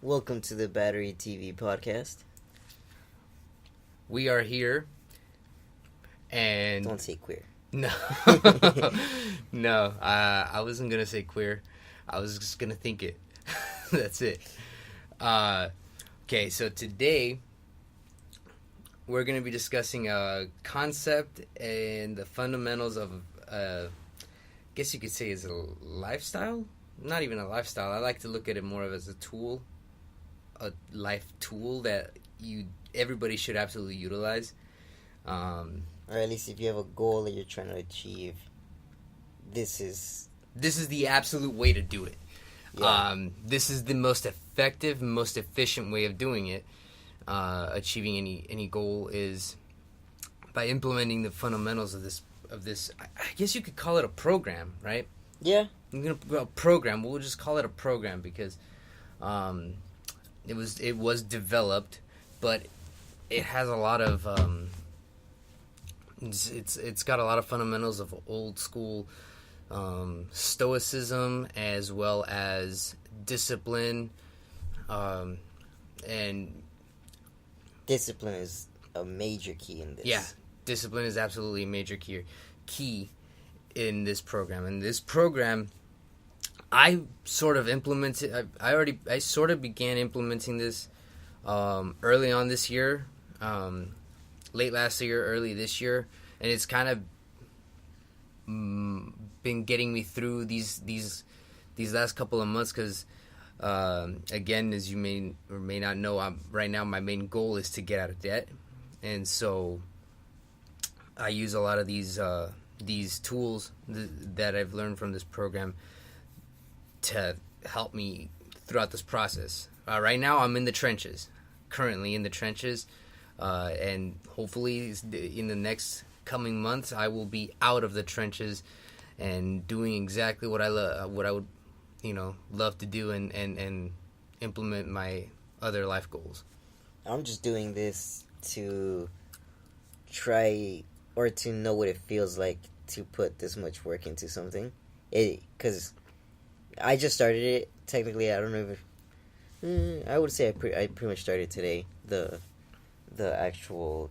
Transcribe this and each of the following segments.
Welcome to the BatteryTV podcast. We are here, and Don't say queer. no, no. I wasn't gonna say queer. I was just gonna think it. That's it. Okay, so today we're gonna be discussing a concept and the fundamentals of, I guess you could say, is a lifestyle. Not even a lifestyle. I like to look at it more of as a tool, a life tool that everybody should absolutely utilize. Or at least if you have a goal that you're trying to achieve, this is the absolute way to do it. Yeah. This is the most effective, most efficient way of doing it. Achieving any goal is by implementing the fundamentals of this. I guess you could call it a program, right? Yeah. A program. We'll just call it a program because it was developed, but it has a lot of it's got a lot of fundamentals of old school stoicism, as well as discipline, and Discipline is a major key in this. yeah, discipline is absolutely a major key in this program. And this program, I sort of implemented. I sort of began implementing this early on this year, late last year, early this year, and it's kind of been getting me through these last couple of months because, again, as you may or may not know, right now my main goal is to get out of debt, and so I use a lot of these tools that I've learned from this program to help me throughout this process. Right now, I'm in the trenches, currently in the trenches, and hopefully in the next coming months, I will be out of the trenches and doing exactly what I would, love to do and implement my other life goals. I'm just doing this to try or to know what it feels like to put this much work into something. Because I just started it. Technically, I don't know if I would say I pretty much started today. The actual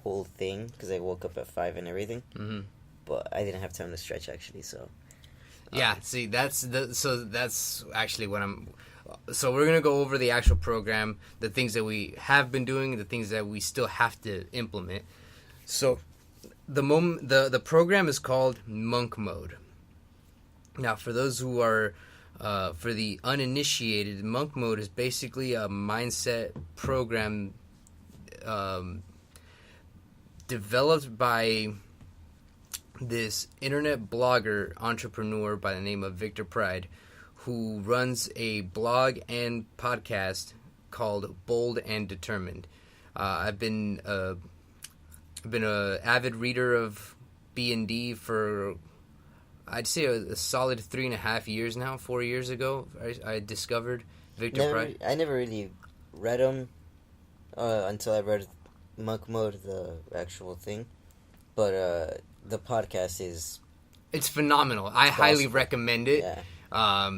whole thing, because I woke up at 5 and everything. Mm-hmm. But I didn't have time to stretch actually. So yeah, see, that's actually what I'm. So we're gonna go over the actual program, the things that we have been doing, the things that we still have to implement. So the program is called Monk Mode. Now, for those who are, for the uninitiated, Monk Mode is basically a mindset program developed by this internet blogger entrepreneur by the name of Victor Pride, who runs a blog and podcast called Bold and Determined. I've been a avid reader of B&D for, I'd say, a solid 3.5 years now. 4 years ago, I discovered Victor Pride. I never really read them until I read Monk Mode, the actual thing. But the podcast it's phenomenal. I highly recommend it. Yeah.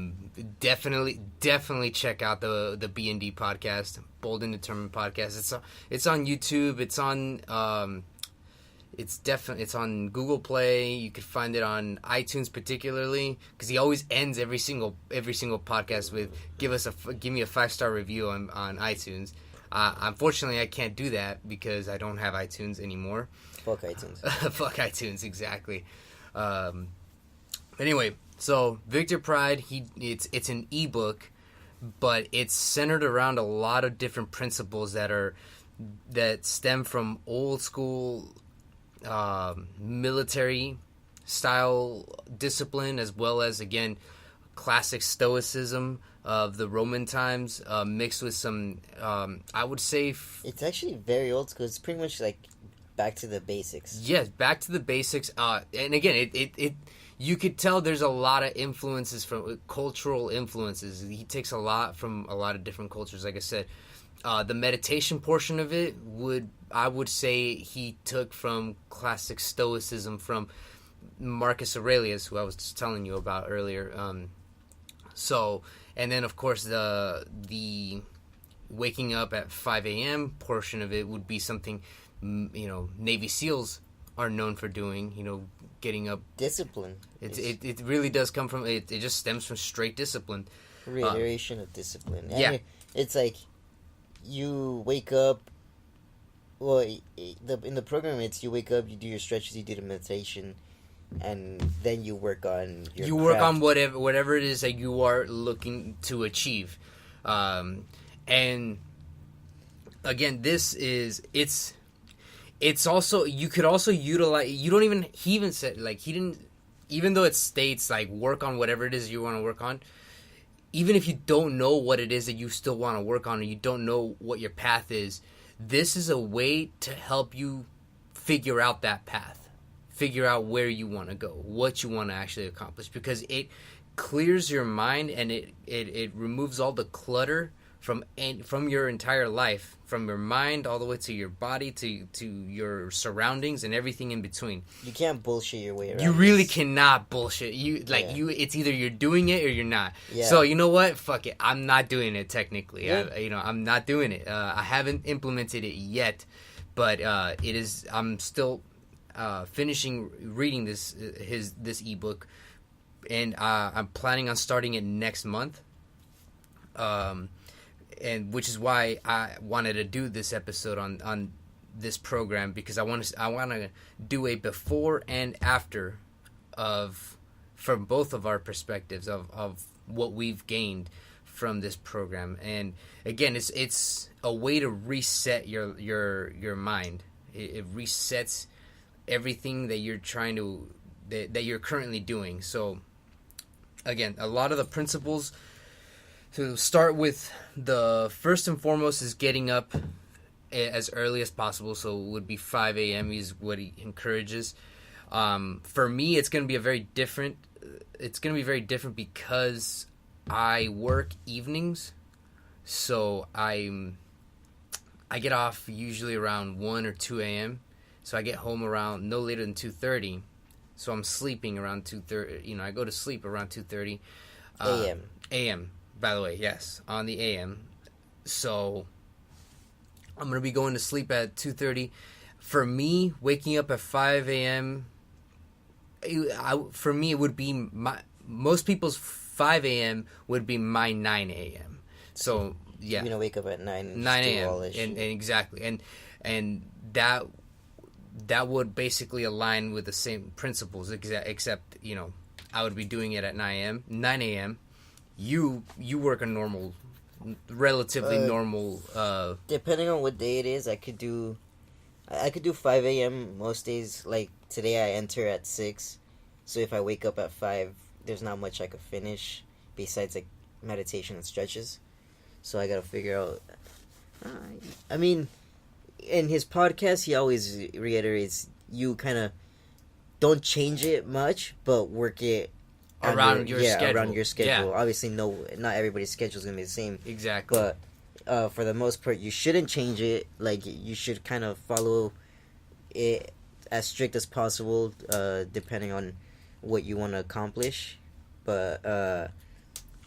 Definitely check out the B&D podcast, Bold and Determined podcast. It's on YouTube. It's on it's on Google Play. You could find it on iTunes, particularly because he always ends every single podcast with give me a 5-star review on iTunes. Unfortunately, I can't do that because I don't have iTunes anymore. Fuck iTunes. Fuck iTunes, exactly. Anyway, so Victor Pride, it's an ebook, but it's centered around a lot of different principles that stem from old school military style discipline, as well as, again, classic stoicism of the Roman times, mixed with some, I would say... It's actually very old school. It's pretty much like back to the basics. Yes, back to the basics. And again, it you could tell there's a lot of influences from cultural influences. He takes a lot from a lot of different cultures, like I said. The meditation portion of it I would say he took from classic stoicism from Marcus Aurelius, who I was just telling you about earlier. So, and then of course the waking up at 5 a.m. portion of it would be something, Navy SEALs are known for doing, getting up. Discipline. It really does come from, it just stems from straight discipline. Reiteration of discipline. And yeah. It's like, you wake up, well, in the program, it's you wake up, you do your stretches, you do the meditation, and then you work on your You work on whatever it is that you are looking to achieve. And again, it's also, you could also utilize, he even said, like, he didn't, even though it states, like, work on whatever it is you want to work on, even if you don't know what it is that you still want to work on, or you don't know what your path is, this is a way to help you figure out that path, figure out where you want to go, what you want to actually accomplish, because it clears your mind, and it removes all the clutter from your entire life, from your mind all the way to your body, to your surroundings and everything in between. You can't bullshit your way around. You really cannot bullshit. It's either you're doing it or you're not. Yeah. So you know what? Fuck it. I'm not doing it technically. Yeah. I'm not doing it. I haven't implemented it yet, but it is. I'm still finishing reading this ebook, and I'm planning on starting it next month. And which is why I wanted to do this episode on this program, because I want to do a before and after from both of our perspectives of what we've gained from this program. And again, it's a way to reset your mind. It resets everything that you're that you're currently doing. So again, a lot of the principles. To start with, the first and foremost is getting up as early as possible. So it would be 5 a.m. is what he encourages. For me, it's going to be very different because I work evenings. So I get off usually around 1 or 2 a.m. So I get home around no later than 2:30. So I'm sleeping around 2:30. I go to sleep around 2:30 a.m. By the way, yes, on the AM. So I'm going to be going to sleep at 2:30. For me, waking up at 5 a.m., for me, it would be most people's 5 a.m. would be my 9 a.m. So, yeah. You're going to wake up at 9 a.m. And exactly. And that would basically align with the same principles, except, I would be doing it at 9 a.m. You work a relatively normal. Depending on what day it is, I could do 5 a.m. most days. Like today, I enter at 6, so if I wake up at 5, there's not much I could finish besides like meditation and stretches. So I gotta figure out. I mean, in his podcast, he always reiterates you kind of don't change it much, but work it. Around your schedule. Yeah. Obviously, not everybody's schedule is going to be the same. Exactly. But for the most part, you shouldn't change it. Like, you should kind of follow it as strict as possible, depending on what you want to accomplish. But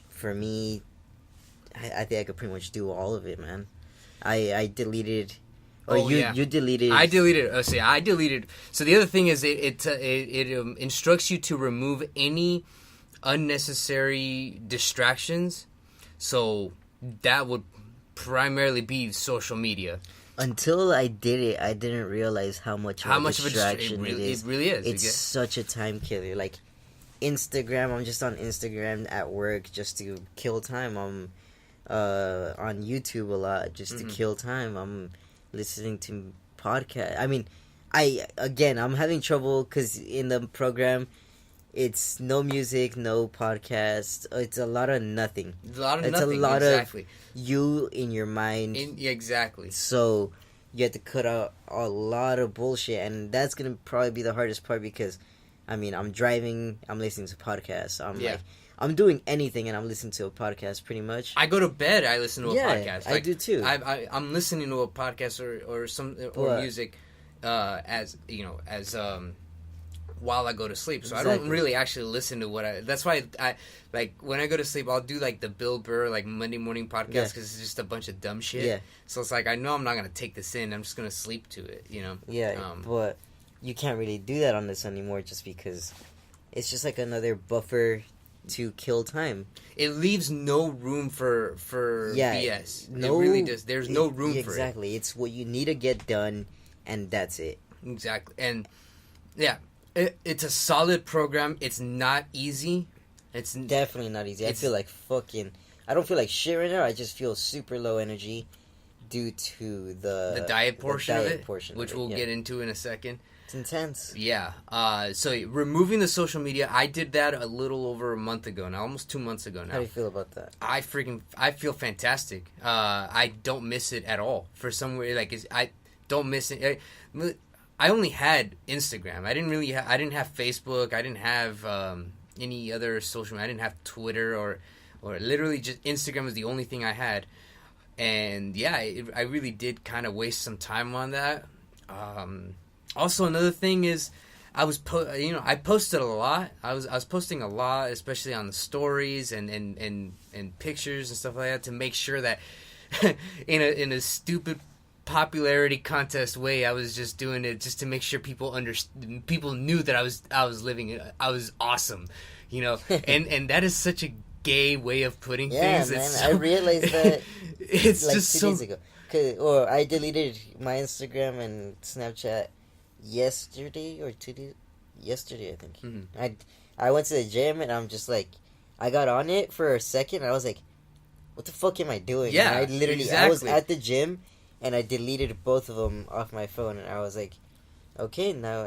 for me, I think I could pretty much do all of it, man. I deleted... You deleted... I deleted... I deleted... So the other thing is it instructs you to remove any unnecessary distractions. So that would primarily be social media. Until I did it, I didn't realize how much of a distraction it is. It really is. It's such a time killer. Like, Instagram, I'm just on Instagram at work just to kill time. I'm on YouTube a lot just to kill time. I'm listening to podcasts. I mean, I'm having trouble because in the program, it's no music, no podcast. It's a lot of nothing. It's a lot of you in your mind. Exactly. So you have to cut out a lot of bullshit, and that's gonna probably be the hardest part because, I mean, I'm driving, I'm listening to podcasts. I'm doing anything, and I'm listening to a podcast pretty much. I go to bed, I listen to a podcast. I do too. I'm listening to a podcast or music, as while I go to sleep. So Exactly. I don't really actually listen to that's why I like when I go to sleep, I'll do like the Bill Burr like Monday morning podcast because it's just a bunch of dumb shit. Yeah. So it's like I know I'm not gonna take this in. I'm just gonna sleep to it. Yeah, but you can't really do that on this anymore just because it's just like another buffer to kill time. It leaves no room for BS. No, it really does. There's no room for it. Exactly. It's what you need to get done, and that's it. Exactly. And yeah, it's a solid program. It's not easy. It's definitely not easy. I feel like I don't feel like shit right now. I just feel super low energy due to the diet portion of it, which we'll get into in a second. It's intense. Yeah. So removing the social media, I did that a little over a month ago now, almost 2 months ago now. How do you feel about that? I feel fantastic. I don't miss it at all. For some way, I don't miss it. I only had Instagram. I didn't have Facebook. I didn't have any other social media. I didn't have Twitter or literally just Instagram was the only thing I had. And yeah, I really did kind of waste some time on that. Also, another thing is, I posted a lot. I was posting a lot, especially on the stories and pictures and stuff like that, to make sure that in a stupid popularity contest way, I was just doing it just to make sure people knew that I was living. I was awesome, and that is such a gay way of putting things. Man, I realized that it's like just 2 days ago. I deleted my Instagram and Snapchat yesterday or 2 days. Yesterday, I think. Mm-hmm. I went to the gym and I'm just like, I got on it for a second. And I was like, what the fuck am I doing? Yeah, and exactly. I was at the gym and I deleted both of them off my phone. And I was like, okay, now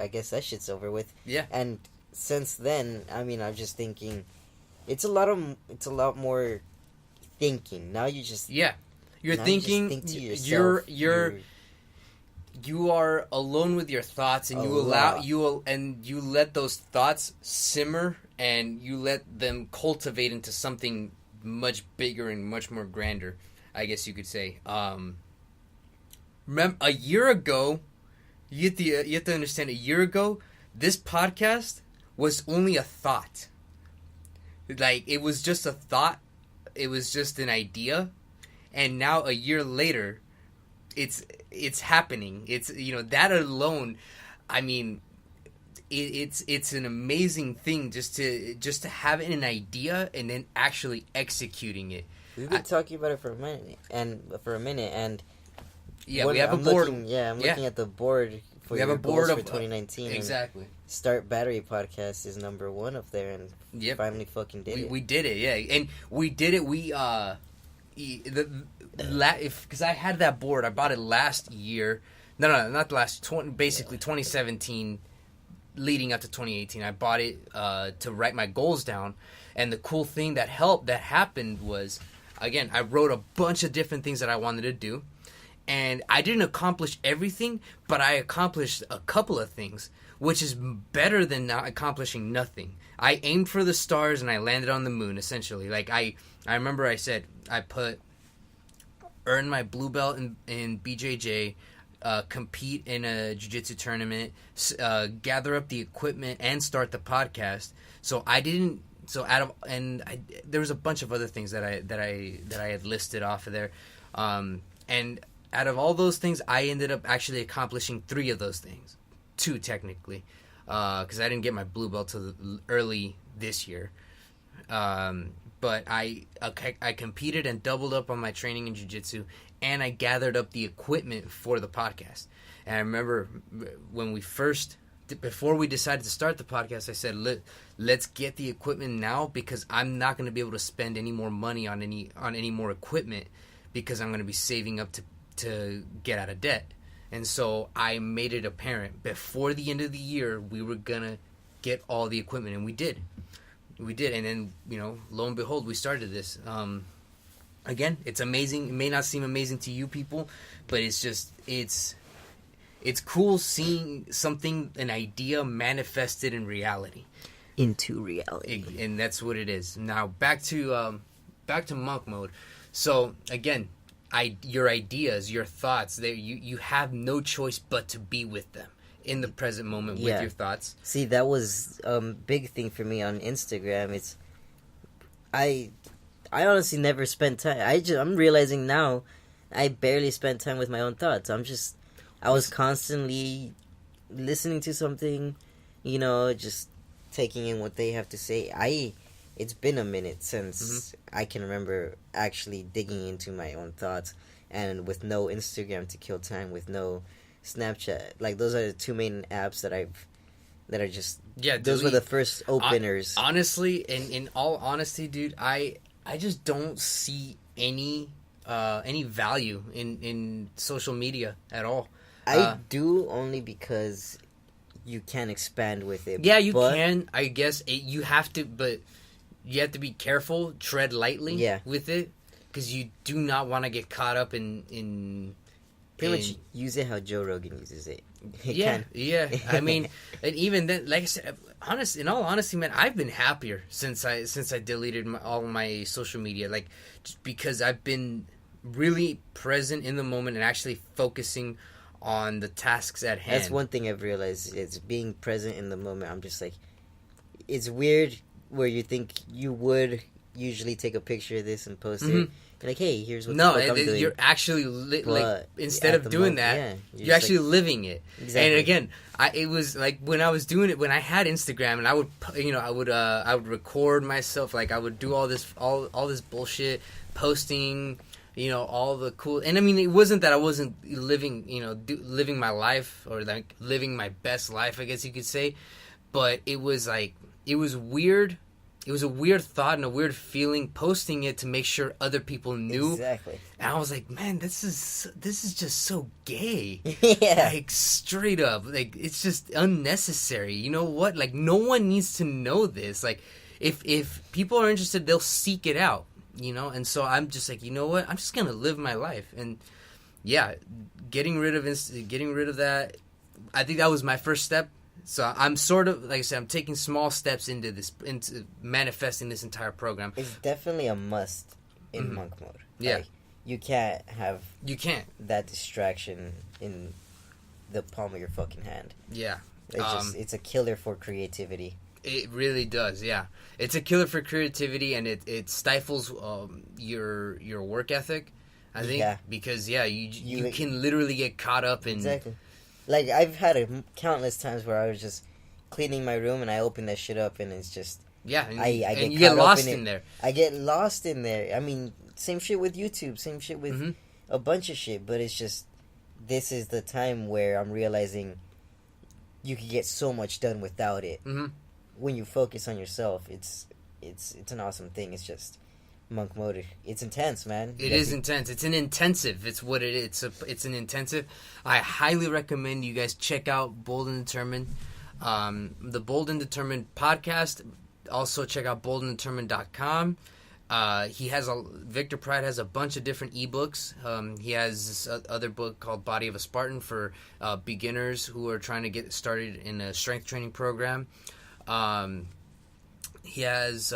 I guess that shit's over with. Yeah. And since then, I'm just thinking, it's a lot more thinking. Now you just you're thinking. You just think to yourself, you are alone with your thoughts, and you let those thoughts simmer, and you let them cultivate into something much bigger and much more grander, I guess you could say. Remember, a year ago, you have to understand. A year ago, this podcast was only a thought. Like, it was just a thought. It was just an idea, and now a year later, it's happening. It's that alone. I mean, it's an amazing thing just to have an idea and then actually executing it. We've been talking about it for a minute, and yeah, we have a board. I'm looking at the board for we have your a board goals of for 2019. Exactly. Start Battery Podcast is number 1 up there, and finally fucking did it. We did it, yeah, and we did it. Because I had that board, I bought it last year. No, not last. Basically, 2017, leading up to 2018. I bought it to write my goals down, and the cool thing that happened was, again, I wrote a bunch of different things that I wanted to do, and I didn't accomplish everything, but I accomplished a couple of things, which is better than not accomplishing nothing. I aimed for the stars and I landed on the moon, essentially. Like, I remember I said I earn my blue belt in BJJ, compete in a jiu-jitsu tournament, gather up the equipment, and start the podcast. So I didn't. So there was a bunch of other things that I had listed off of there, and out of all those things, I ended up actually accomplishing 3 of those things, 2 technically, because I didn't get my blue belt till early this year. But I competed and doubled up on my training in jiu-jitsu, and I gathered up the equipment for the podcast. And I remember when before we decided to start the podcast, I said, let's get the equipment now, because I'm not going to be able to spend any more money on any more equipment, because I'm going to be saving up to get out of debt. And so I made it apparent before the end of the year we were going to get all the equipment, and we did. And then, lo and behold, we started this. Again, it's amazing. It may not seem amazing to you people, but it's cool seeing something, an idea manifested in reality. Into reality. And that's what it is. Now, back to monk mode. So, again, your ideas, your thoughts, you have no choice but to be with them. in the present moment with your thoughts. See, that was big thing for me on Instagram. It's I honestly never spent time. I'm realizing now I barely spent time with my own thoughts. I was constantly listening to something, just taking in what they have to say. It's been a minute since I can remember actually digging into my own thoughts, and with no Instagram to kill time, with no Snapchat. Like, those are the two main apps that are just... Yeah, those were the first openers. Honestly, in all honesty, dude, I just don't see any value in social media at all. I do, only because you can expand with it. Yeah, you can. I guess you have to, but you have to be careful, tread lightly with it, because you do not want to get caught up in pretty much use it how Joe Rogan uses it. Yeah. I mean, and even then, like I said, in all honesty, man, I've been happier since I deleted all my social media, like, just because I've been really present in the moment and actually focusing on the tasks at hand. That's one thing I've realized, is being present in the moment. I'm just like, it's weird where you think you would usually take a picture of this and post it. You're like, hey, here's what the fuck I'm doing. You're actually like, instead of doing that, you're actually living it. Exactly. And again, it was like when I was doing it, when I had Instagram, and I would record myself, like I would do all this bullshit, posting, all the cool. And I mean, it wasn't that I wasn't living, living my life, or like living my best life, I guess you could say. But it was like, it was weird. It was a weird thought and a weird feeling, posting it to make sure other people knew. Exactly. And I was like, man, this is just so gay. Yeah. Like, straight up. Like, it's just unnecessary. You know what? Like, no one needs to know this. Like, if people are interested, they'll seek it out. And so I'm just like, you know what? I'm just gonna live my life. And yeah, getting rid of that. I think that was my first step. So I'm sort of, like I said, I'm taking small steps into manifesting this entire program. It's definitely a must in monk mode. Yeah. Like, you can't have that distraction in the palm of your fucking hand. Yeah. It's a killer for creativity. It really does, yeah. It's a killer for creativity, and it stifles your work ethic, I think. Yeah. Because, you can literally get caught up in... Exactly. Like, I've had countless times where I was just cleaning my room and I open that shit up and it's just... Yeah, and you get lost in there. I get lost in there. I mean, same shit with YouTube, same shit with a bunch of shit, but it's just... This is the time where I'm realizing you can get so much done without it. When you focus on yourself, it's an awesome thing. It's just... monk mode. It's intense, man. It is intense. It's an intensive. It's what it is. It's an intensive. I highly recommend you guys check out Bold and Determined, the Bold and Determined podcast. Also check out boldanddetermined.com. Victor Pride has a bunch of different ebooks. He has this other book called Body of a Spartan for beginners who are trying to get started in a strength training program. He has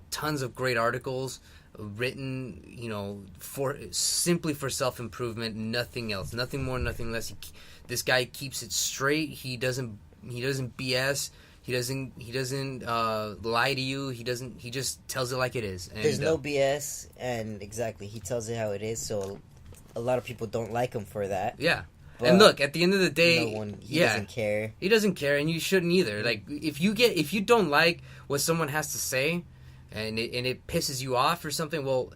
tons of great articles written, for self-improvement, nothing else, nothing more, nothing less. This guy keeps it straight. He doesn't BS. He doesn't lie to you. He just tells it like it is. And, there's no BS, and exactly, he tells it how it is. So a lot of people don't like him for that. Yeah. But and look, at the end of the day, he doesn't care. He doesn't care, and you shouldn't either. Like, if you don't like what someone has to say, and it pisses you off or something, well,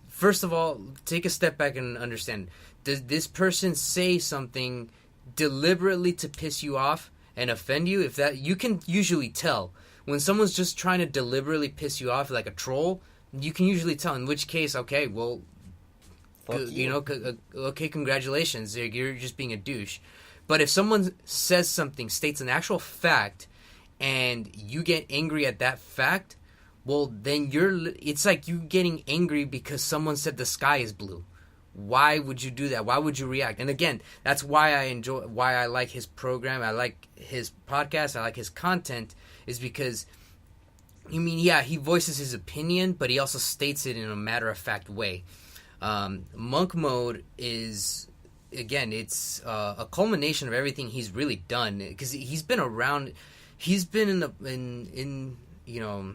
first of all, take a step back and understand: does this person say something deliberately to piss you off and offend you? If that, you can usually tell when someone's just trying to deliberately piss you off, like a troll. You can usually tell. In which case, okay, well. Okay, congratulations. You're just being a douche. But if someone says something, states an actual fact, and you get angry at that fact, well, then it's like you getting angry because someone said the sky is blue. Why would you do that? Why would you react? And again, that's why I like his program. I like his podcast. I like his content, is because, he voices his opinion, but he also states it in a matter-of-fact way. Monk mode is again, it's a culmination of everything he's really done, because he's been around. He's been in you know,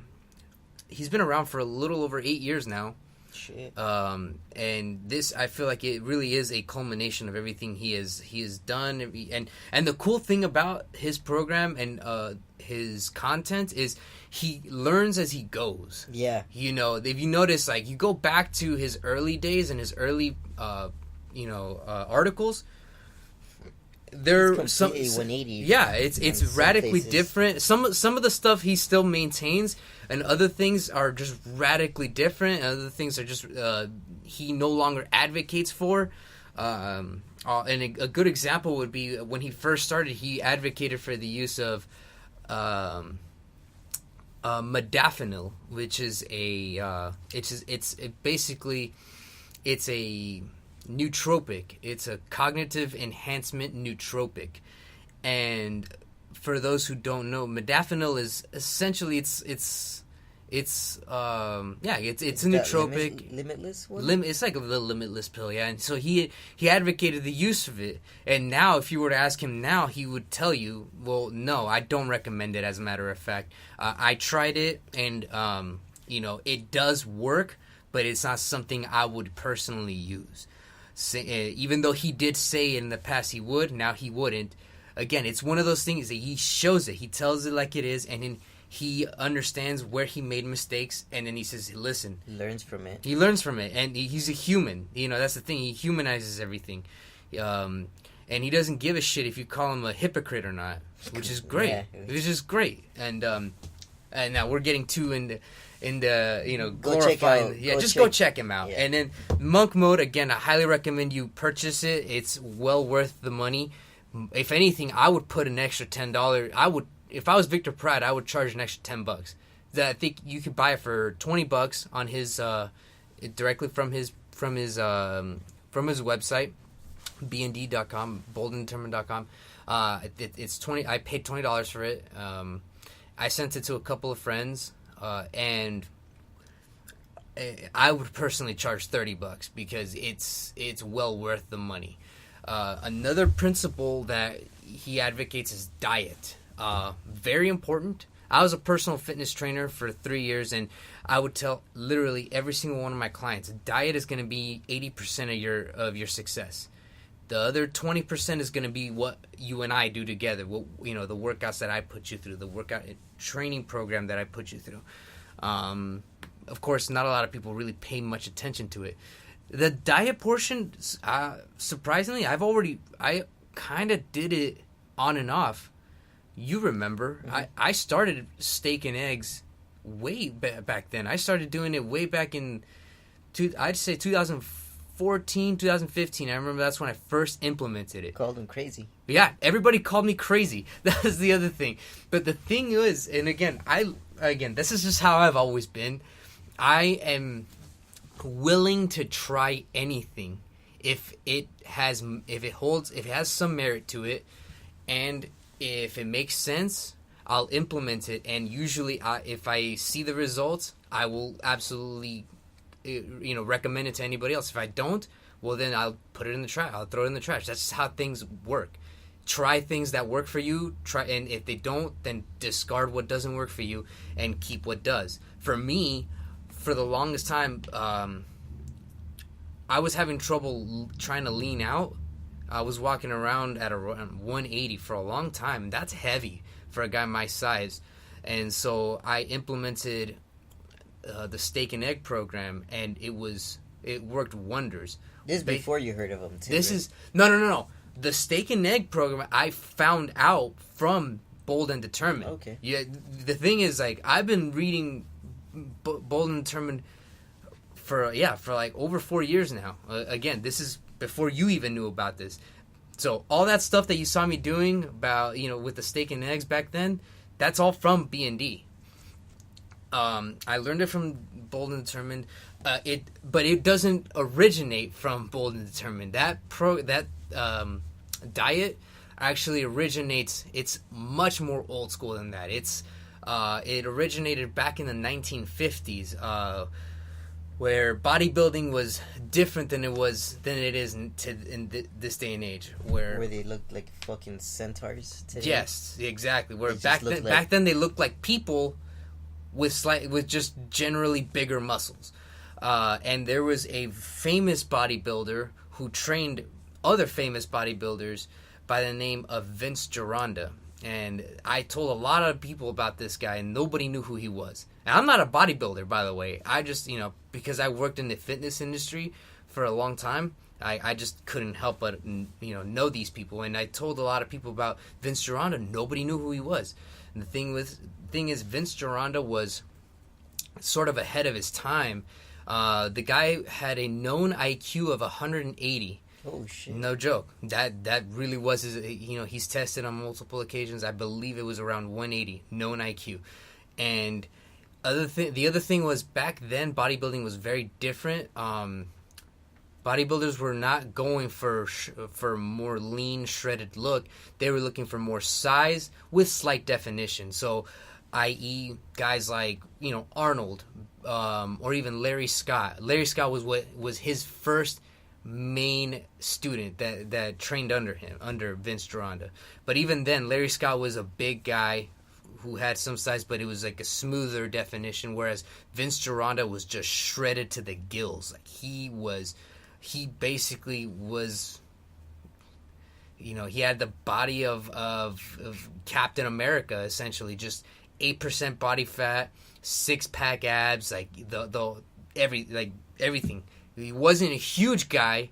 he's been around for a little over 8 years now. Shit. And this, I feel like it really is a culmination of everything he has done. And the cool thing about his program and his content is he learns as he goes. Yeah. You know, if you notice, like, you go back to his early days and his early articles, it's completely 180. Yeah, it's radically different. Some of the stuff he still maintains, and other things are just radically different. And other things are just he no longer advocates for. And a good example would be when he first started. He advocated for the use of modafinil, which is basically a nootropic. It's a cognitive enhancement nootropic. And for those who don't know, modafinil is essentially it's a nootropic. Limitless one? It's like a little limitless pill, yeah. And so he advocated the use of it. And now, if you were to ask him now, he would tell you, well, no, I don't recommend it, as a matter of fact. I tried it, and, it does work, but it's not something I would personally use. Even though he did say in the past he would, now he wouldn't. Again, it's one of those things that he shows it. He tells it like it is, and then he understands where he made mistakes, and then he says, listen. He learns from it. He learns from it, and he's a human. That's the thing. He humanizes everything. And he doesn't give a shit if you call him a hypocrite or not, which is great. Yeah. Which is great. And now we're getting too into Go check glorifying. Go check him out. Yeah. And then Monk Mode, again, I highly recommend you purchase it. It's well worth the money. If anything, I would put an extra $10. If I was Victor Pratt, I would charge an extra $10. I think you could buy it for $20 on his directly from his website, bnd.com, boldanddetermined.com. It's $20. I paid $20 for it. I sent it to a couple of friends, and I would personally charge $30 because it's well worth the money. Another principle that he advocates is diet. Very important. I was a personal fitness trainer for 3 years, and I would tell literally every single one of my clients, diet is going to be 80% of your success. The other 20% is going to be what you and I do together. The workouts that I put you through, the workout training program that I put you through. Of course, not a lot of people really pay much attention to it. The diet portion, surprisingly, I kind of did it on and off. You remember, mm-hmm. I started steak and eggs way back then. I started doing it way back in, I'd say 2014, 2015. I remember that's when I first implemented it. Called him crazy. Yeah, everybody called me crazy. That was the other thing. But the thing is, and again, this is just how I've always been. I am willing to try anything if it has some merit to it, and if it makes sense, I'll implement it. And usually, if I see the results, I will absolutely, recommend it to anybody else. If I don't, well, then I'll put it in the trash. I'll throw it in the trash. That's just how things work. Try things that work for you. And if they don't, then discard what doesn't work for you and keep what does. For me, for the longest time, I was having trouble trying to lean out. I was walking around at around 180 for a long time. That's heavy for a guy my size. And so I implemented the steak and egg program, and it worked wonders. This is before you heard of him, too. This is no. The steak and egg program I found out from Bold and Determined. Okay. Yeah. The thing is, like, I've been reading Bold and Determined for like over 4 years now. Again, this is before you even knew about this. So all that stuff that you saw me doing about, with the steak and eggs back then, that's all from B&D. I learned it from Bold and Determined. But it doesn't originate from Bold and Determined. That diet actually originates. It's much more old school than that. It originated back in the 1950s. where bodybuilding was different than it is in this day and age, where they looked like fucking centaurs today. Yes, exactly. Where They back then they looked like people with just generally bigger muscles. And there was a famous bodybuilder who trained other famous bodybuilders by the name of Vince Gironda. And I told a lot of people about this guy, and nobody knew who he was. And I'm not a bodybuilder, by the way. I just, because I worked in the fitness industry for a long time, I just couldn't help but, know these people. And I told a lot of people about Vince Gironda. Nobody knew who he was. And the thing is, Vince Gironda was sort of ahead of his time. The guy had a known IQ of 180. Oh shit! No joke. That really was his. He's tested on multiple occasions. I believe it was around 180 known IQ. And the other thing was, back then bodybuilding was very different. Bodybuilders were not going for more lean, shredded look. They were looking for more size with slight definition. So, i.e., guys like Arnold, or even Larry Scott. Larry Scott was his first main student that trained under Vince Gironda. But even then, Larry Scott was a big guy who had some size, but it was like a smoother definition, whereas Vince Gironda was just shredded to the gills. Like he basically was, he had the body of Captain America, essentially, just 8% body fat, 6-pack abs, like everything. He wasn't a huge guy,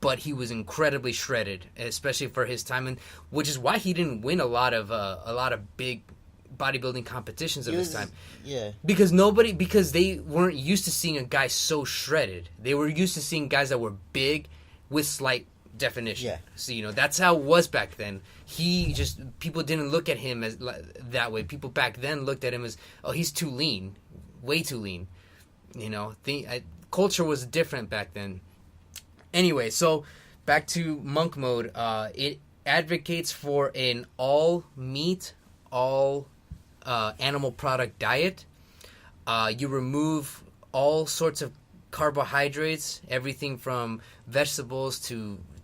but he was incredibly shredded, especially for his time, and which is why he didn't win a lot of big bodybuilding competitions of his time. Yeah. Because they weren't used to seeing a guy so shredded. They were used to seeing guys that were big with slight definition. Yeah. So that's how it was back then. People didn't look at him as that way. People back then looked at him as, oh, he's too lean, way too lean. Culture was different back then. Anyway, so back to monk mode. It advocates for an all meat, all animal product diet. You remove all sorts of carbohydrates, everything from vegetables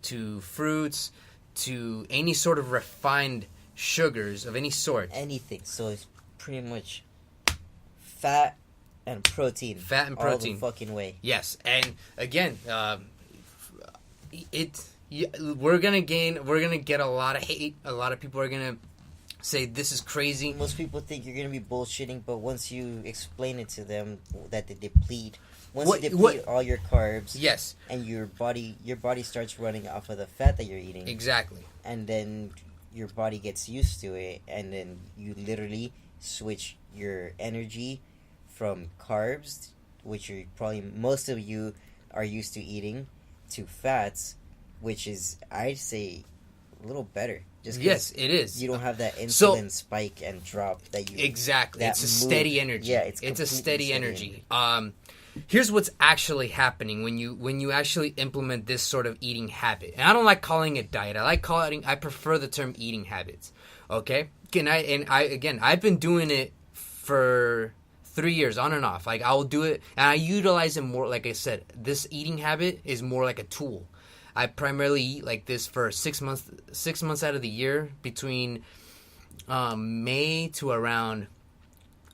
to fruits to any sort of refined sugars of any sort. Anything. So it's pretty much fat and protein. All the fucking way. Yes, and again, we're gonna get a lot of hate. A lot of people are gonna say this is crazy. Most people think you're gonna be bullshitting, but once you explain it to them that they deplete, you deplete all your carbs, yes, and your body starts running off of the fat that you're eating, exactly, and then your body gets used to it, and then you literally switch your energy from carbs, which are probably most of you are used to eating, to fats, which is, I'd say, a little better. Yes, it is. You don't have that insulin spike and drop that you... Exactly. It's a steady energy. Yeah, it's a steady energy. Here's what's actually happening when you actually implement this sort of eating habit. And I don't like calling it diet. I prefer the term eating habits. Okay? I've been doing it for 3 years on and off. Like, I'll do it and I utilize it more. Like I said, this eating habit is more like a tool. I primarily eat like this for 6 months out of the year, between May to around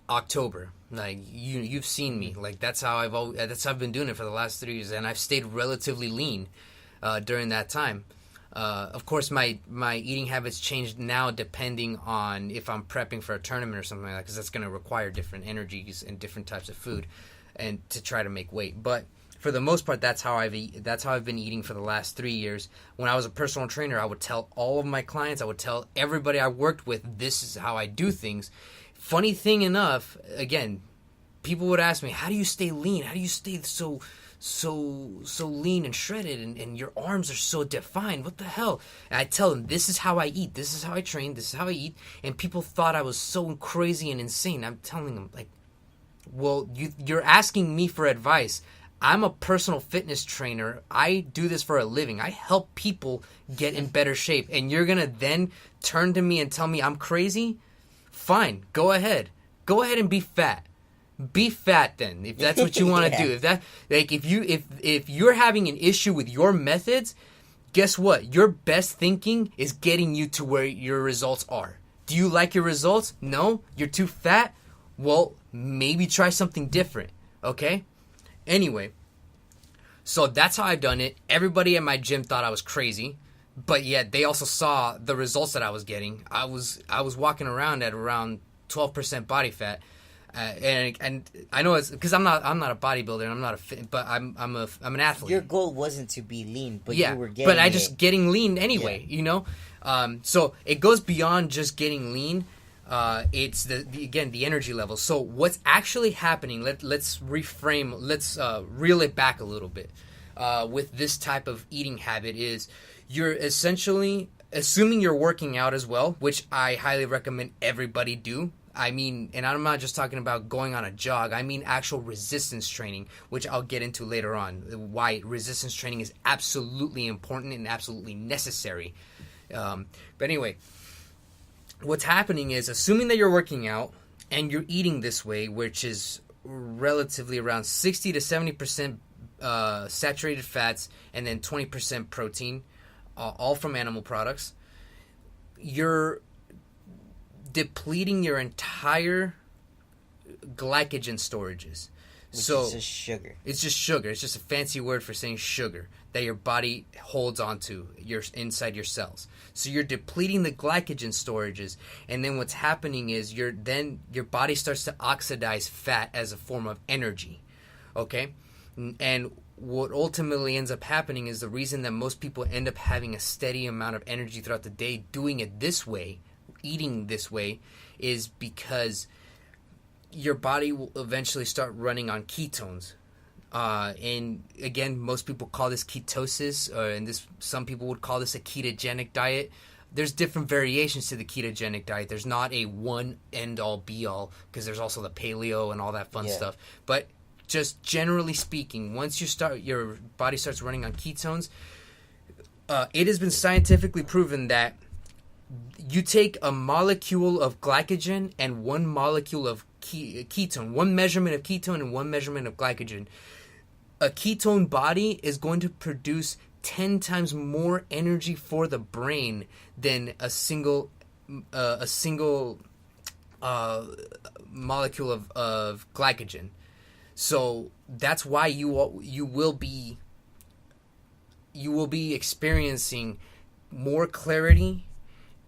October. Like you've seen me. Like that's how I've been doing it for the last 3 years, and I've stayed relatively lean during that time. Of course, my eating habits changed now depending on if I'm prepping for a tournament or something like that, because that's going to require different energies and different types of food, and to try to make weight. But for the most part, that's how I've been eating for the last 3 years. When I was a personal trainer, I would tell all of my clients, I would tell everybody I worked with, this is how I do things. Funny thing enough, again, people would ask me, how do you stay lean? How do you stay so lean and shredded, and your arms are so defined? What the hell? And I tell them, this is how I eat. This is how I train. This is how I eat. And people thought I was so crazy and insane. I'm telling them, like, well, you're asking me for advice. I'm a personal fitness trainer. I do this for a living. I help people get in better shape. And you're going to then turn to me and tell me I'm crazy? Fine. Go ahead. Go ahead and be fat. be fat then, if that's what you want to Yeah. do. If that, like, if you're having an issue with your methods, guess what? Your best thinking is getting you to where your results are. Do you like your results? No? You're too fat? Well, maybe try something different, okay? Anyway, so that's how I've done it. Everybody at my gym thought I was crazy, but yet they also saw the results that I was getting. I was walking around at around 12% body fat. And I know it's because I'm not a bodybuilder and I'm not a fit, but I'm an athlete. Your goal wasn't to be lean, but yeah, you were getting but I just getting lean anyway, Yeah. you know. So it goes beyond just getting lean. It's the energy level. So what's actually happening? Let's reframe. Let's reel it back a little bit. With this type of eating habit, is you're essentially assuming you're working out as well, which I highly recommend everybody do. I mean, and I'm not just talking about going on a jog. I mean actual resistance training, which I'll get into later on. Why resistance training is absolutely important and absolutely necessary. But anyway, what's happening is, assuming that you're working out and you're eating this way, which is relatively around 60 to 70% saturated fats and then 20% protein, all from animal products, you're depleting your entire glycogen storages. Which is just sugar. It's just sugar. It's just a fancy word for saying sugar that your body holds onto inside your cells. So you're depleting the glycogen storages, and then what's happening is your body starts to oxidize fat as a form of energy. Okay? And what ultimately ends up happening is the reason that most people end up having a steady amount of energy throughout the day doing it this way, eating this way, is because your body will eventually start running on ketones. And again, most people call this ketosis, and some people would call this a ketogenic diet. There's different variations to the ketogenic diet. There's not a one end all be all, because there's also the paleo and all that fun stuff. But just generally speaking, once your body starts running on ketones, it has been scientifically proven that you take a molecule of glycogen and one molecule of ketone, one measurement of ketone and one measurement of glycogen. A ketone body is going to produce 10 times more energy for the brain than a single molecule of glycogen. So that's why you will be experiencing more clarity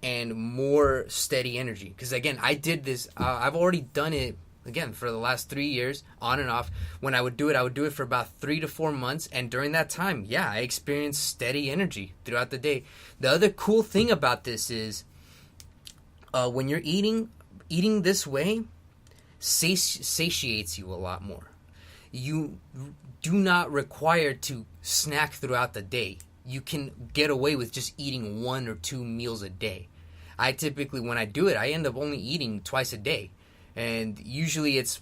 and more steady energy. Because again, I did this. I've already done it again for the last 3 years, on and off. When I would do it for about 3 to 4 months, and during that time, I experienced steady energy throughout the day. The other cool thing about this is, when you're eating this way, satiates you a lot more. You do not require to snack throughout the day. You can get away with just eating 1 or 2 meals a day. I typically, when I do it, I end up only eating twice a day. And usually it's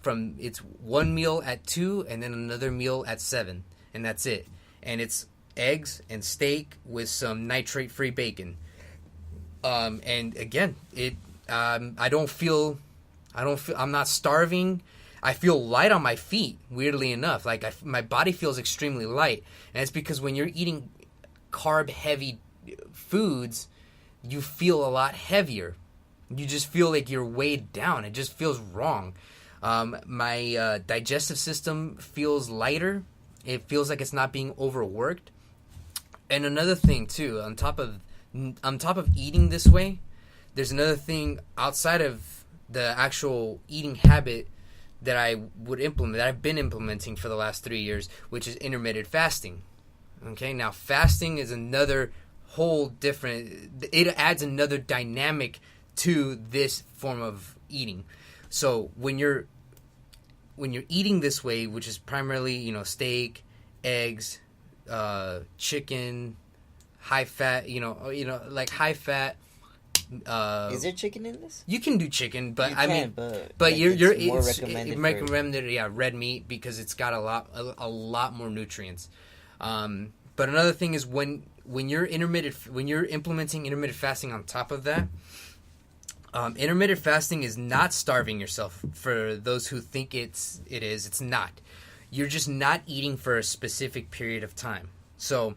one meal at 2 and then another meal at 7. And that's it. And it's eggs and steak with some nitrate-free bacon. And again, I'm not starving. I feel light on my feet, weirdly enough. Like, my body feels extremely light. And it's because when you're eating carb-heavy foods, you feel a lot heavier. You just feel like you're weighed down. It just feels wrong. My digestive system feels lighter. It feels like it's not being overworked. And another thing too, on top of eating this way, there's another thing outside of the actual eating habit that I would implement, that I've been implementing for the last 3 years, which is intermittent fasting. Okay, now fasting is another whole different, it adds another dynamic to this form of eating. So when you're eating this way, which is primarily, steak, eggs, chicken, high fat, like high fat. Is there chicken in this? You can do chicken, but but like it's more recommended red meat, because it's got a lot more nutrients. But another thing is when you're implementing intermittent fasting on top of that, Intermittent fasting is not starving yourself. For those who think it is, it's not. You're just not eating for a specific period of time. So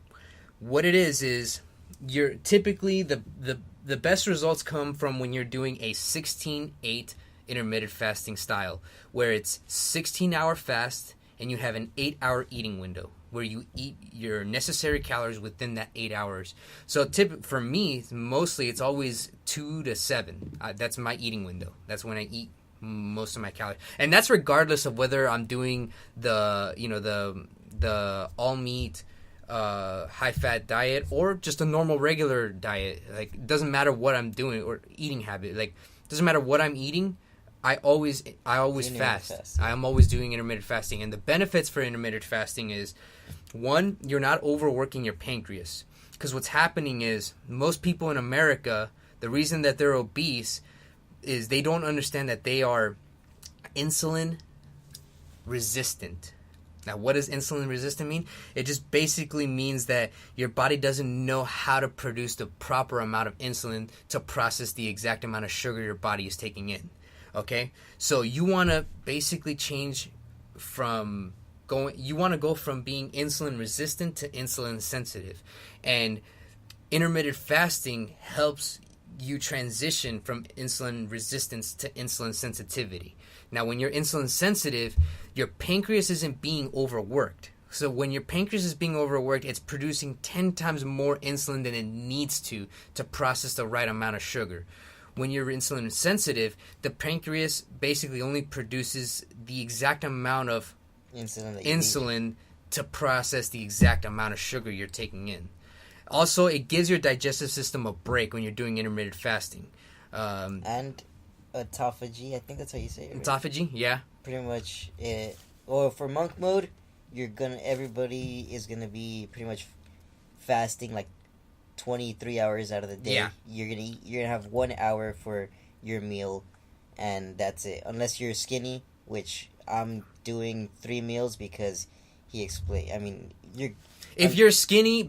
what it is you're typically the best results come from when you're doing a 16-8 intermittent fasting style, where it's 16-hour fast and you have an 8-hour eating window where you eat your necessary calories within that 8 hours. So for me, mostly it's always 2 to 7. That's my eating window. That's when I eat most of my calories, and that's regardless of whether I'm doing the all meat high fat diet or just a normal regular diet. Like, it doesn't matter what I'm doing or eating habit. Like, it doesn't matter what I'm eating. I always fast. I am always doing intermittent fasting, and the benefits for intermittent fasting is, one, you're not overworking your pancreas, because what's happening is most people in America, the reason that they're obese is they don't understand that they are insulin resistant. Now, what does insulin resistant mean? It just basically means that your body doesn't know how to produce the proper amount of insulin to process the exact amount of sugar your body is taking in. Okay? So you want to basically you want to go from being insulin resistant to insulin sensitive. And intermittent fasting helps you transition from insulin resistance to insulin sensitivity. Now, when you're insulin sensitive, your pancreas isn't being overworked. So when your pancreas is being overworked, it's producing 10 times more insulin than it needs to process the right amount of sugar. When you're insulin sensitive, the pancreas basically only produces the exact amount of insulin to process the exact amount of sugar you're taking in. Also, it gives your digestive system a break when you're doing intermittent fasting. And autophagy, I think that's how you say it. Right? Autophagy, yeah. Pretty much it. Or for monk mode, everybody is gonna be pretty much fasting like 23 hours out of the day. Yeah. You're gonna have 1 hour for your meal, and that's it. Unless you're skinny, which I'm doing 3 meals because he explained. I mean, if you're skinny,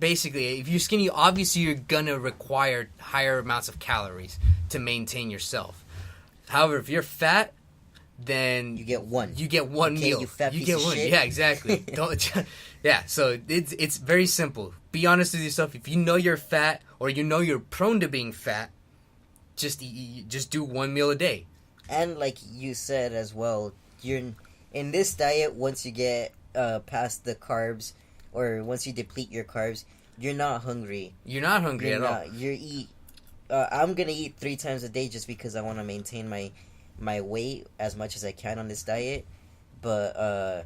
obviously you're gonna require higher amounts of calories to maintain yourself. However, if you're fat, then you get one. You get one okay, meal. You fat piece get of one. Shit. Yeah, exactly. Yeah. So it's very simple. Be honest with yourself. If you know you're fat or you know you're prone to being fat, just do 1 meal a day. And like you said as well, you're in this diet. Once you get past the carbs, or once you deplete your carbs, you're not hungry. You're not hungry at all. I'm gonna eat 3 times a day just because I want to maintain my weight as much as I can on this diet. But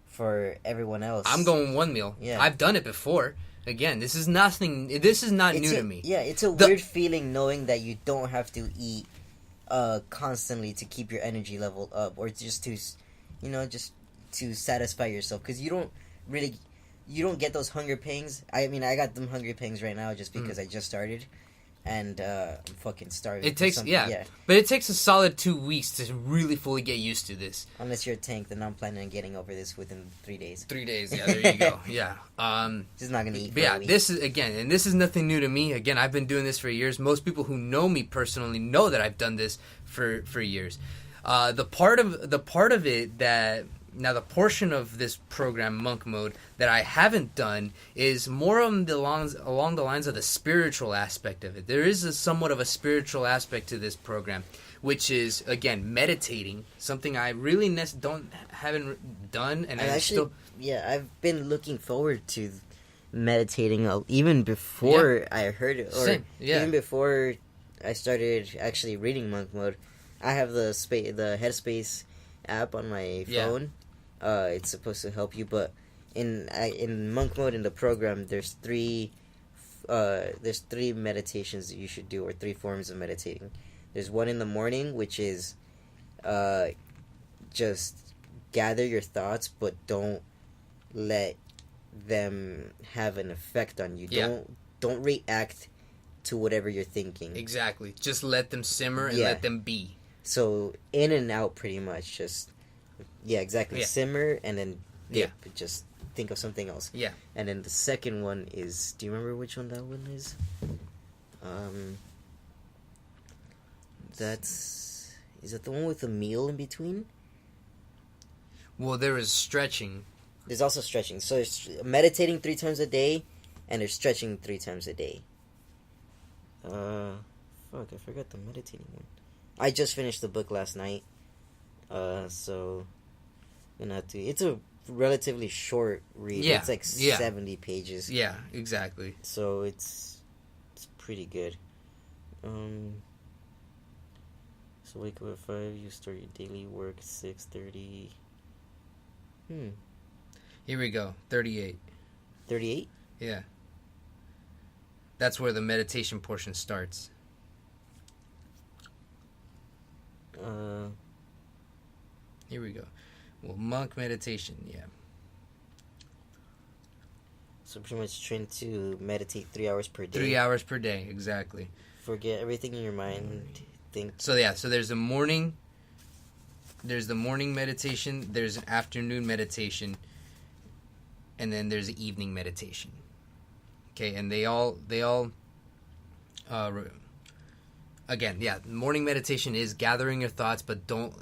for everyone else, I'm going 1 meal. Yeah, I've done it before. Again, this is nothing. This is not new to me. Yeah, it's a weird feeling knowing that you don't have to eat constantly to keep your energy level up, or just to satisfy yourself, because you don't get those hunger pangs. I mean, I got them hunger pangs right now just because I just started, and I'm fucking starving. It takes but it takes a solid 2 weeks to really fully get used to this. Unless you're a tank, then I'm planning on getting over this within 3 days. 3 days, yeah, there you go. Yeah, just not gonna eat. But yeah, this is nothing new to me. Again, I've been doing this for years. Most people who know me personally know that I've done this for years. The part of it that Now, the portion of this program, Monk Mode, that I haven't done is more along the lines of the spiritual aspect of it. There is somewhat of a spiritual aspect to this program, which is, again, meditating, something I really haven't done. And I've been looking forward to meditating even before I heard it, or even before I started actually reading Monk Mode. I have the Headspace app on my phone. It's supposed to help you, but in Monk Mode in the program, there's three meditations that you should do, or 3 forms of meditating. There's one in the morning, which is just gather your thoughts, but don't let them have an effect on you. Don't react to whatever you're thinking. Exactly. Just let them simmer and let them be. So in and out, pretty much. Just exactly. Simmer and then dip. Just think of something else. Yeah. And then the second one is. Do you remember which one that one is? Is that the one with a meal in between? Well, there is stretching. There's also stretching. So there's meditating 3 times a day, and there's stretching 3 times a day. Fuck, I forgot the meditating one. I just finished the book last night. So I'm gonna have to. It's a relatively short read. Yeah, It's like 70 pages. Yeah, exactly. So it's pretty good. So wake up at 5. You start your daily work at 6:30. Here we go. 38. 38. Yeah. That's where the meditation portion starts. Here we go. Well, monk meditation, yeah. So pretty much trying to meditate 3 hours per day. 3 hours per day, exactly. Forget everything in your mind. Think. So yeah, so there's the morning meditation, there's an afternoon meditation, and then there's the evening meditation. Okay, and they all again, yeah, morning meditation is gathering your thoughts, but don't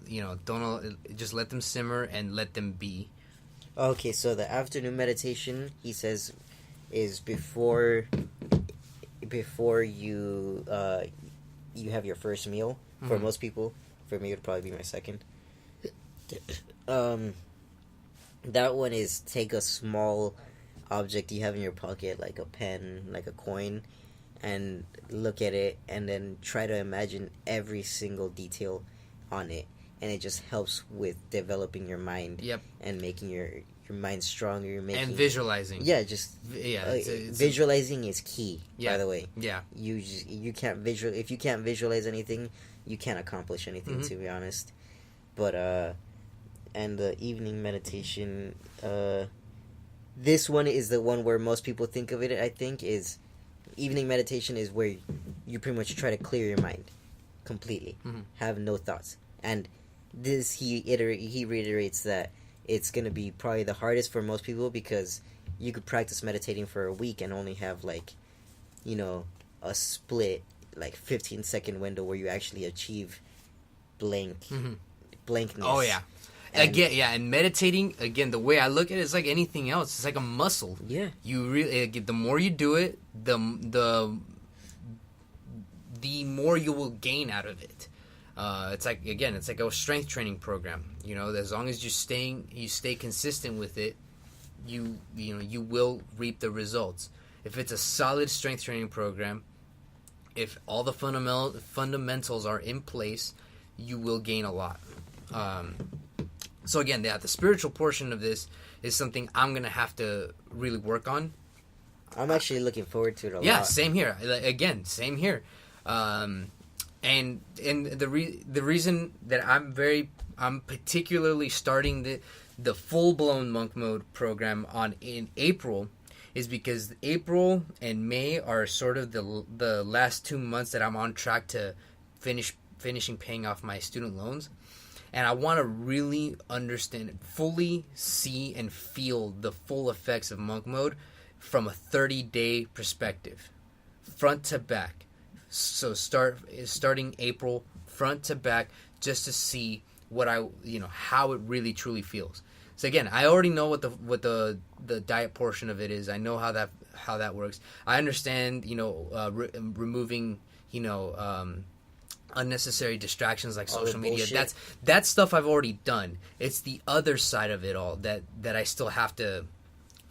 just let them simmer and let them be. Okay, so the afternoon meditation, he says, is before you you have your first meal. For most people, for me, it would probably be my second. That one is take a small object you have in your pocket, like a pen, like a coin, and look at it, and then try to imagine every single detail on it, and it just helps with developing your mind. Yep. And making your mind stronger. And visualizing. Yeah, it's visualizing is key. Yeah. By the way. Yeah. You can't if you can't visualize anything, you can't accomplish anything. To be honest, but and the evening meditation. This one is the one where most people think of it. I think is evening meditation is where you pretty much try to clear your mind completely, have no thoughts. And this he reiterates that it's gonna be probably the hardest for most people because you could practice meditating for a week and only have a split 15-second window where you actually achieve blankness. Oh yeah. And meditating, again, the way I look at it is like anything else. It's like a muscle. Yeah. You really, the more you do it, the more you will gain out of it. It's like a strength training program. As long as you stay consistent with it, you will reap the results. If it's a solid strength training program, if all the fundamentals are in place, you will gain a lot. So again, the spiritual portion of this is something I'm going to have to really work on. I'm actually looking forward to it a lot. Yeah, same here. Again, same here. And the reason that I'm particularly starting the full-blown monk mode program in April is because April and May are sort of the last 2 months that I'm on track to finishing paying off my student loans. And I want to really understand, fully see and feel the full effects of monk mode from a 30-day perspective, front to back. So starting April, front to back, just to see how it really truly feels. So again, I already know what the diet portion of it is. I know how that works. I understand, removing, unnecessary distractions like social media. That's stuff I've already done. It's the other side of it all that I still have to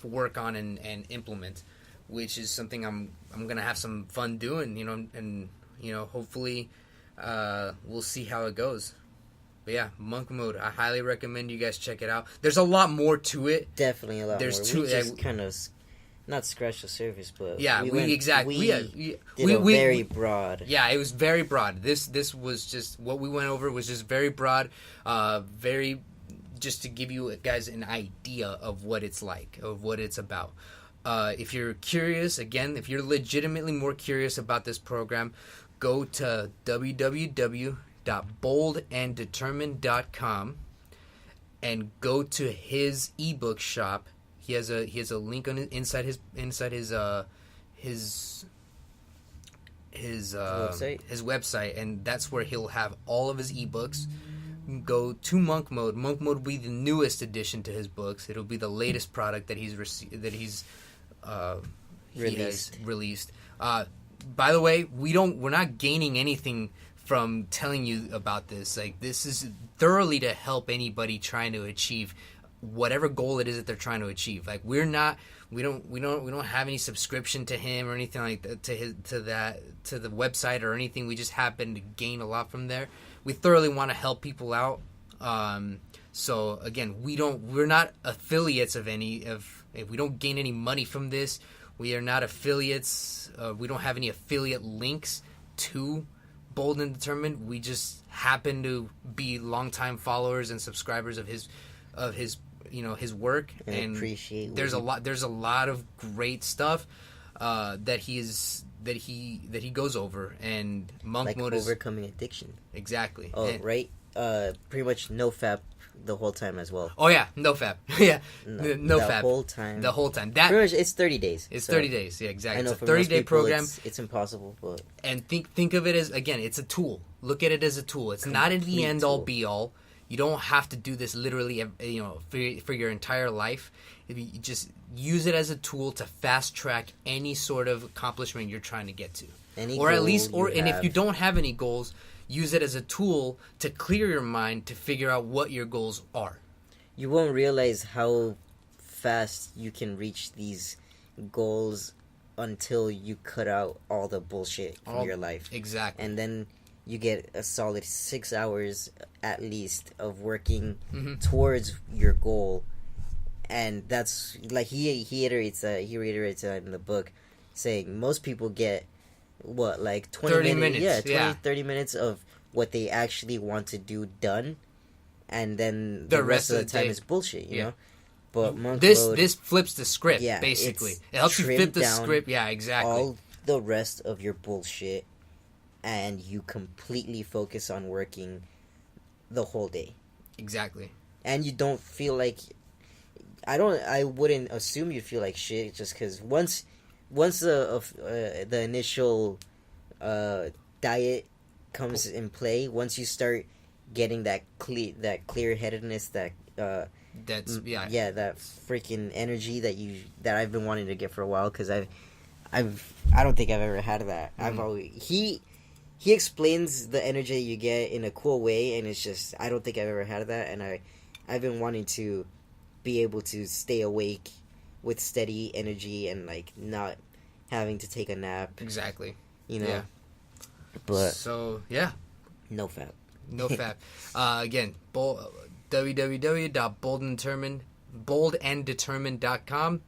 work on and implement, which is something I'm gonna have some fun doing, and hopefully we'll see how it goes. But yeah, monk mode, I highly recommend you guys check it out. There's a lot more to it. Definitely a lot more. We just kind of not scratch the surface, but yeah, we very broad. Yeah, it was very broad. This was just what we went over was just very broad, very just to give you guys an idea of what it's like, of what it's about. If you're curious, again, if you're legitimately more curious about this program, go to www.boldanddetermined.com and go to his ebook shop. He has a link on inside his website, and that's where he'll have all of his ebooks. Go to Monk Mode. Monk Mode will be the newest addition to his books. It'll be the latest product that he has released. By the way, we're not gaining anything from telling you about this. Like, this is thoroughly to help anybody trying to achieve whatever goal it is that they're trying to achieve. Like, we don't have any subscription to him or anything like that, to the website or anything. We just happen to gain a lot from there. We thoroughly want to help people out. So again, we're not affiliates of we don't gain any money from this. We are not affiliates. We don't have any affiliate links to Bold and Determined. We just happen to be longtime followers and subscribers of his his work, and appreciate. There's a lot of great stuff that he goes over, and Monk Mode is overcoming addiction. Exactly. Oh, right. Pretty much no fap the whole time as well. Oh yeah, no fap. Yeah, no fap. The whole time. That pretty much, it's 30 days. It's 30 days. Yeah, exactly. I know it's a 30-day program. It's impossible, but and think of it as, again, it's a tool. Look at it as a tool. It's not in the end all be all. You don't have to do this literally, for your entire life. If you just use it as a tool to fast track any sort of accomplishment you're trying to get to, and if you don't have any goals, use it as a tool to clear your mind to figure out what your goals are. You won't realize how fast you can reach these goals until you cut out all the bullshit from your life. Exactly. And then you get a solid 6 hours at least of working towards your goal. And that's like he reiterates that in the book, saying most people get like 20 minutes. Yeah, 30 minutes of what they actually want to do done, and then the rest of the time is bullshit, you know. But this flips the script, basically. It helps you flip the script. Yeah, exactly. All the rest of your bullshit, and you completely focus on working the whole day. Exactly. And you don't feel like I wouldn't assume you feel like shit, just because once the initial diet comes in play, once you start getting that clear-headedness, that freaking energy that I've been wanting to get for a while, because I don't think I've ever had that. I've always he explains the energy you get in a cool way, and it's just, I don't think I've ever had that, and I've been wanting to be able to stay awake with steady energy and like not having to take a nap. Exactly. You know. Yeah. But so yeah. No fap. No fap. Again, www.boldanddetermined.com.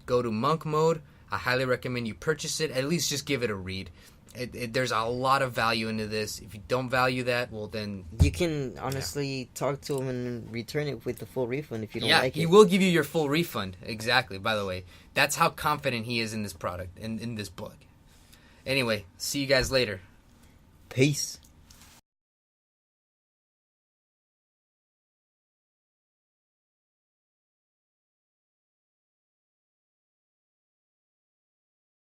Go to Monk Mode. I highly recommend you purchase it. At least just give it a read. There's a lot of value into this. If you don't value that, well then you can honestly talk to him and return it with the full refund if you don't like it. Yeah, he will give you your full refund. Exactly. By the way, that's how confident he is in this product and in this book. Anyway, see you guys later. Peace.